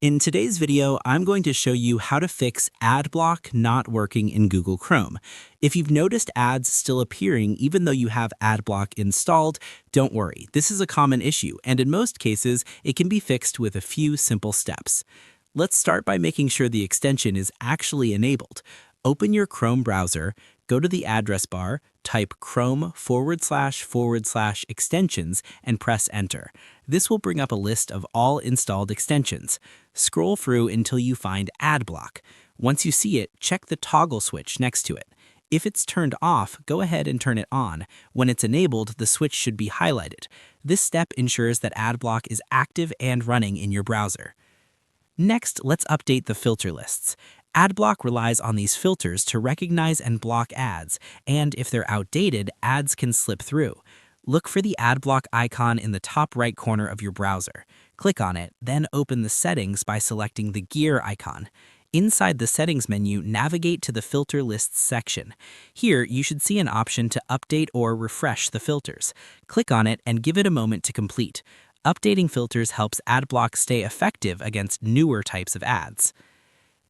In today's video, I'm going to show you how to fix Adblock not working in Google Chrome. If you've noticed ads still appearing even though you have Adblock installed, don't worry. This is a common issue, and in most cases, it can be fixed with a few simple steps. Let's start by making sure the extension is actually enabled. Open your Chrome browser, go to the address bar, type chrome//extensions, and press enter. This will bring up a list of all installed extensions. Scroll through until you find Adblock. Once you see it, check the toggle switch next to it. If it's turned off, go ahead and turn it on. When it's enabled, the switch should be highlighted. This step ensures that Adblock is active and running in your browser. Next, let's update the filter lists. Adblock relies on these filters to recognize and block ads, and if they're outdated, ads can slip through. Look for the Adblock icon in the top right corner of your browser. Click on it, then open the settings by selecting the gear icon. Inside the settings menu, navigate to the filter lists section. Here, you should see an option to update or refresh the filters. Click on it and give it a moment to complete. Updating filters helps Adblock stay effective against newer types of ads.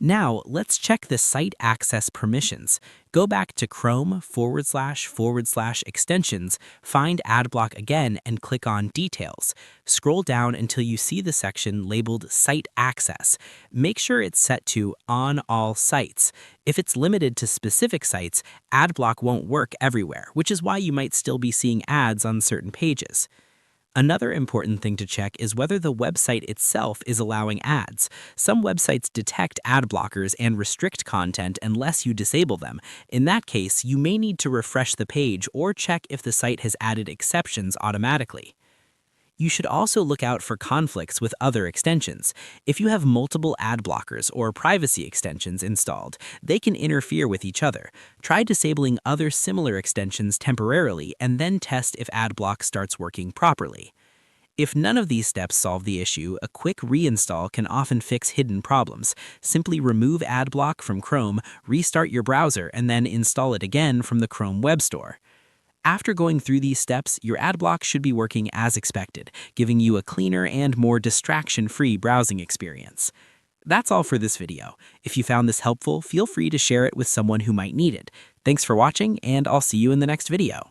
Now, let's check the site access permissions. Go back to chrome//extensions, find Adblock again, and click on Details. Scroll down until you see the section labeled Site Access. Make sure it's set to On All Sites. If it's limited to specific sites, Adblock won't work everywhere, which is why you might still be seeing ads on certain pages. Another important thing to check is whether the website itself is allowing ads. Some websites detect ad blockers and restrict content unless you disable them. In that case, you may need to refresh the page or check if the site has added exceptions automatically. You should also look out for conflicts with other extensions. If you have multiple ad blockers or privacy extensions installed, they can interfere with each other. Try disabling other similar extensions temporarily and then test if Adblock starts working properly. If none of these steps solve the issue, a quick reinstall can often fix hidden problems. Simply remove Adblock from Chrome, restart your browser, and then install it again from the Chrome Web Store. After going through these steps, your Adblock should be working as expected, giving you a cleaner and more distraction-free browsing experience. That's all for this video. If you found this helpful, feel free to share it with someone who might need it. Thanks for watching, and I'll see you in the next video.